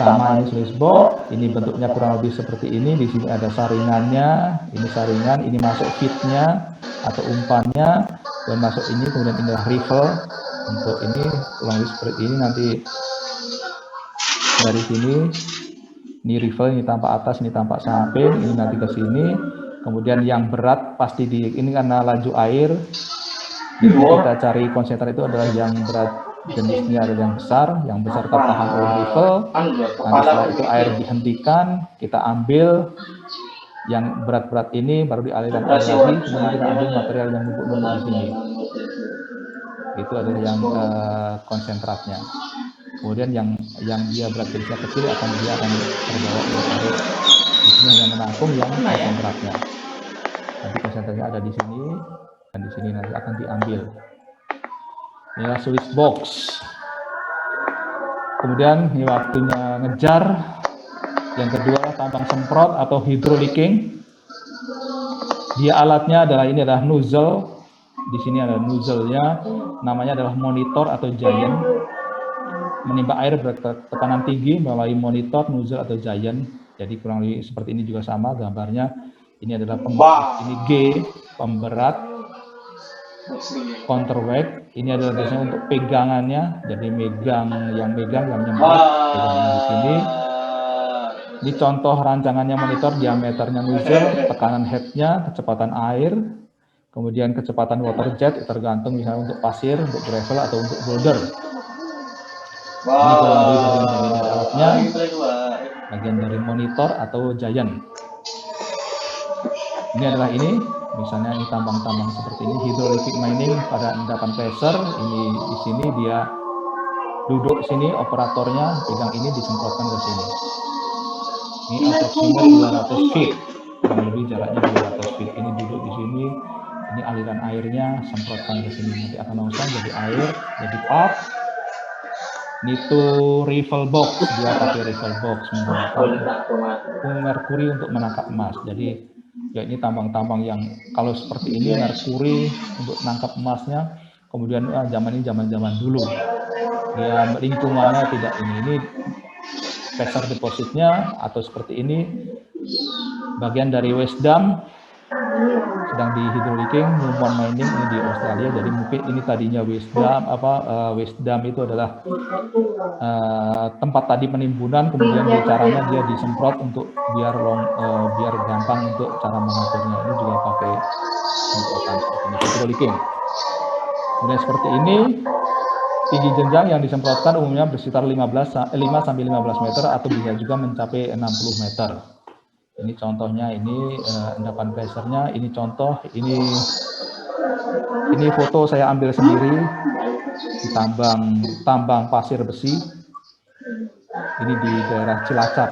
sama ini switch box, ini bentuknya kurang lebih seperti ini. Di sini ada saringannya, ini saringan, ini masuk feednya atau umpannya, dan masuk ini, kemudian ini adalah rival. Untuk ini kurang lebih seperti ini. Nanti dari sini ini rival, ini tampak atas, ini tampak samping, ini nanti ke sini. Kemudian yang berat pasti di ini karena laju air. Jadi kita cari konsentrat itu adalah yang berat, jenisnya ada yang besar tertahan oleh rival. Nanti setelah itu air dihentikan, kita ambil yang berat-berat ini, baru dialirkan air lagi, kemudian kita ambil material yang numpuk-numpuk di sini. Itu adalah yang konsentratnya. Kemudian yang dia berat jenisnya kecil dia akan terbawa oleh arus. Di sini hanya menampung yang konsentratnya. Nanti konsentratnya ada di sini, dan di sini nanti akan diambil. Inilah switch box. Kemudian ini waktunya ngejar. Yang kedua tambang semprot atau hydrolicking. Dia alatnya adalah nozzle. Di sini ada nozzle-nya. Namanya adalah monitor atau giant. Menimba air bertekanan tinggi melalui monitor, nozzle atau giant. Jadi kurang lebih seperti ini juga sama gambarnya. Ini adalah ini G, pemberat. Counterweight, ini adalah biasanya untuk pegangannya, jadi yang nyemprot, pegangan di sini. Ini contoh rancangannya monitor, diameternya nozzle, tekanan headnya, kecepatan air, kemudian kecepatan water jet, tergantung misalnya untuk pasir, untuk gravel atau untuk boulder. Ini kurang lebih bagian dari alatnya, bagian dari monitor atau giant. Ini adalah misalnya ini tambang-tambang seperti ini, hydraulic mining pada endapan pressure. Ini di sini dia duduk sini, operatornya pegang ini, disemprotkan ke sini. Ini approximate 200 feet, kurang lebih jaraknya 200 feet. Ini duduk di sini, ini aliran airnya semprotkan ke sini, nanti akan langsung jadi air, jadi pump. Ini tuh rival box, dia pakai rival box menggunakan merkuri untuk menangkap emas. Jadi ya ini tambang-tambang yang kalau seperti ini merkuri untuk menangkap emasnya. Kemudian zaman dulu ya lingkungannya tidak ini pressure depositnya atau seperti ini bagian dari waste dump sedang di hydrolicking, Moonmont Mining ini di Australia. Jadi mungkin ini tadinya waste dump itu adalah tempat tadi penimbunan, kemudian caranya dia disemprot untuk biar gampang untuk cara mengaturnya. Ini juga pakai semprotan seperti ini, hydrolicking. Kemudian seperti ini, tinggi jenjang yang disemprotkan umumnya bersekitar 5-15 meter atau bisa juga mencapai 60 meter. Ini contohnya, ini endapan pressure-nya, ini contoh, ini foto saya ambil sendiri di tambang pasir besi. Ini di daerah Cilacap.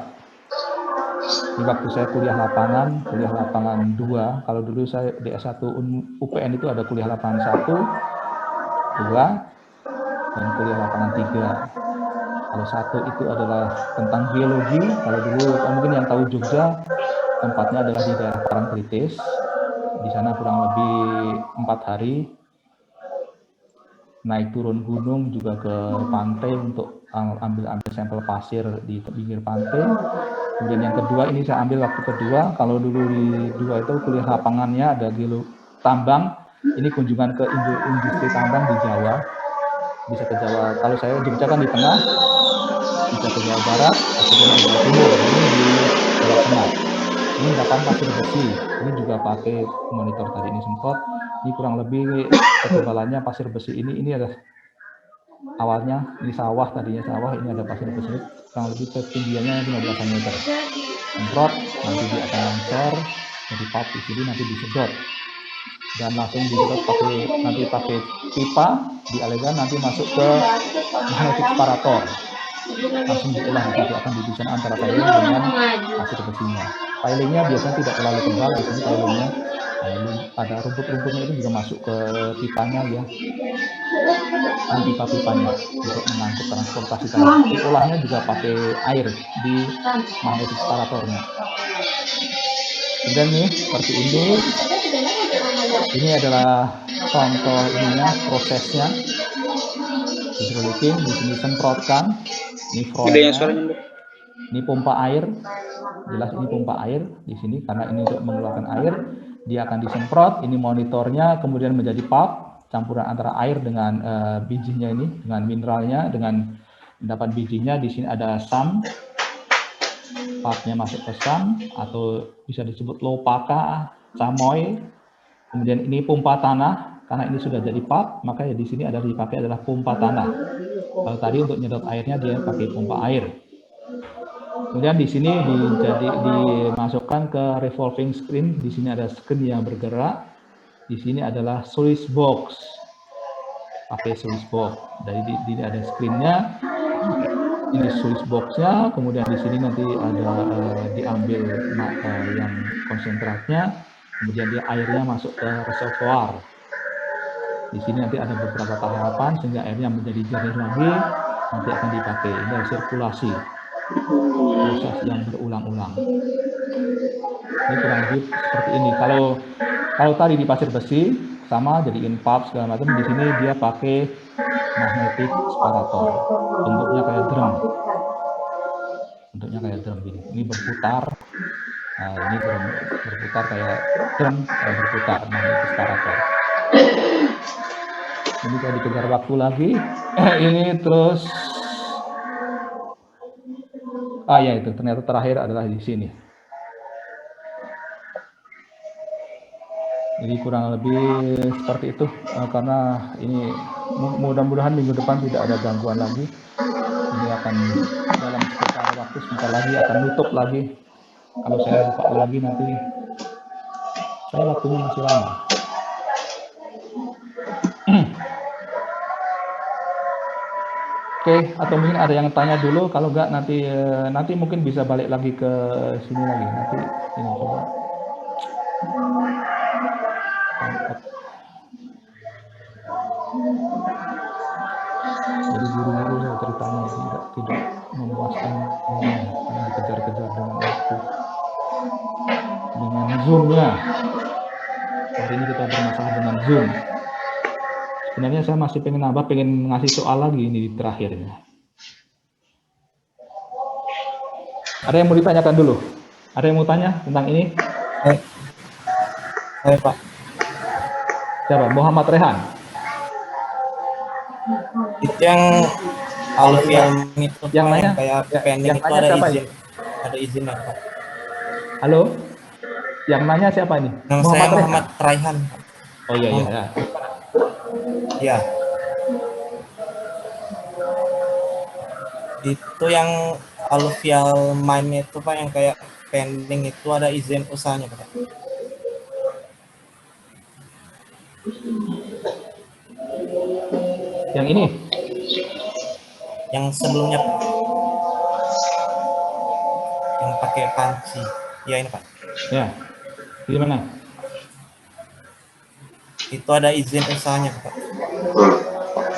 Ini waktu saya kuliah lapangan 2. Kalau dulu saya di S1 UPN itu ada kuliah lapangan 1, 2, dan kuliah lapangan 3. Kalau 1 itu adalah tentang geologi. Kalau dulu mungkin yang tahu Jogja, tempatnya adalah di daerah Parangtritis. Di sana kurang lebih 4 hari. Naik turun gunung juga ke pantai untuk ambil sampel pasir di pinggir pantai. Kemudian yang kedua ini saya ambil waktu kedua. Kalau dulu di 2 itu kuliah lapangannya ada tambang. Ini kunjungan ke industri tambang di Jawa. Bisa ke Jawa. Kalau saya Jogja kan di tengah, bisa ke Jawa Barat atau ke Jawa Timur. Ini di Jawa Tengah. Ini endapan pasir besi. Ini juga pakai monitor tadi, ini semprot. Ini kurang lebih ketebalannya pasir besi ini adalah awalnya ini sawah, tadinya sawah, ini ada pasir besi kurang lebih ketinggiannya 15 meter. Semprot, nanti dia akan longshore jadi pump di sini, nanti disedot dan langsung disedot pakai pipa, dialirkan nanti masuk ke magnetic separator, langsung diolah. Di situ akan dipisahkan antara tiling dengan pasir besinya. Tilingnya biasanya tidak terlalu tebal, di sini tilingnya ada rumput-rumputnya itu juga masuk ke pipanya ya. Ini pipa-pipanya untuk mengangkut transportasi tiling. Diolahnya juga pakai air di magnetic separatornya. Kemudian nih seperti ini. Ini adalah contoh prosesnya. Hydrolicking di sini semprotkan. Ini frontnya. Ini pompa air, jelas ini pompa air di sini karena ini untuk mengeluarkan air. Dia akan disemprot. Ini monitornya, kemudian menjadi pulp, campuran antara air dengan bijinya ini, dengan mineralnya, dengan endapan bijinya. Di sini ada SAM, pulpnya masuk ke SAM atau bisa disebut lopaka, camoy. Kemudian ini pompa tanah, karena ini sudah jadi pulp, maka ya di sini ada dipakai adalah pompa tanah. Kalau tadi untuk nyedot airnya dia pakai pompa air. Kemudian di sini dimasukkan ke revolving screen. Di sini ada screen yang bergerak. Di sini adalah switch box. Pakai switch box. Dari di ada screen-nya. Ini switch box-nya. Kemudian di sini nanti ada diambil yang konsentratnya. Kemudian dia airnya masuk ke reservoir. Di sini nanti ada beberapa tahapan sehingga airnya menjadi jernih lagi. Nanti akan dipakai. Ini adalah sirkulasi. Proses yang berulang-ulang. Ini kurang lebih seperti ini. Kalau tadi di pasir besi sama jadiin pulp segala macam, di sini dia pakai magnetic separator. Bentuknya kayak drum. Bentuknya kayak drum gini. Ini berputar. Nah, ini berputar kayak drum, berputar magnetic separator. Ini kalau dikejar waktu lagi. Ini terus ya itu ternyata terakhir adalah di sini. Jadi kurang lebih seperti itu karena ini mudah-mudahan minggu depan tidak ada gangguan lagi. Ini akan dalam sekitar waktu sebentar lagi akan tutup lagi. Kalau saya buka lagi nanti saya waktunya masih lama. Oke, atau mungkin ada yang tanya dulu, kalau enggak nanti mungkin bisa balik lagi ke sini lagi. Nanti ini coba. Jadi buru-buru saya ceritanya tidak memuaskan karena dikejar-kejar dengan waktu. Dengan Zoom-nya. Hari ini kita bermasalah dengan Zoom. Sebenarnya saya masih pengen ngasih soal lagi ini di terakhirnya. Ada yang mau ditanyakan dulu? Ada yang mau tanya tentang ini? Hai Pak. Siapa? Muhammad Rehan. Itu yang alfian itu yang Pak, nanya, yang kayak pending itu ada izinnya Pak. Halo? Yang nanya siapa ini? Nama saya Muhammad Raihan. Oh iya ya. Ya. Itu yang alluvial mine itu Pak, yang kayak pending itu ada izin usahanya Pak. Yang ini? Yang sebelumnya Pak. Yang pakai panci. Ya ini Pak. Ya. Di mana? Itu ada izin usahanya Pak.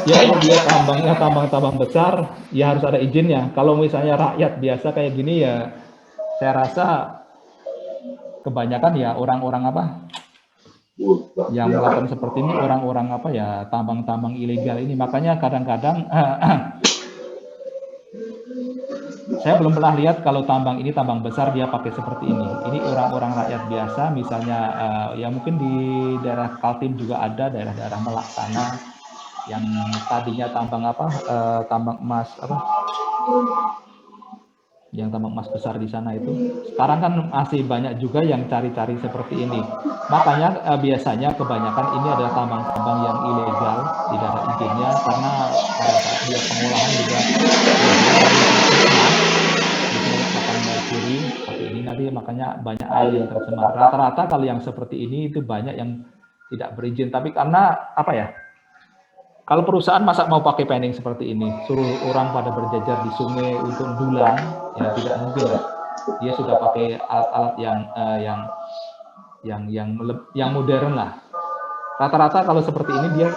Ya kalau dia tambangnya tambang besar, ya harus ada izinnya. Kalau misalnya rakyat biasa kayak gini ya, saya rasa kebanyakan ya orang-orang yang melakukan seperti ini orang-orang ya tambang-tambang ilegal ini. Makanya kadang-kadang saya belum pernah lihat kalau tambang ini tambang besar dia pakai seperti ini. Ini orang-orang rakyat biasa, misalnya ya mungkin di daerah Kaltim juga ada daerah-daerah Melaksana yang tadinya tambang tambang emas yang tambang emas besar di sana itu. Sekarang kan masih banyak juga yang cari-cari seperti ini. Makanya biasanya kebanyakan ini adalah tambang-tambang yang ilegal, tidak ada izinnya, karena pada saat dia pengolahan juga akan merkuri seperti ini, nanti makanya banyak air yang tercemar. Rata-rata kalau yang seperti ini itu banyak yang tidak berizin, tapi karena kalau perusahaan masa mau pakai pending seperti ini, suruh orang pada berjajar di sungai untuk dulang, ya tidak mungkin lah. Dia sudah pakai alat-alat yang modern lah. Rata-rata kalau seperti ini dia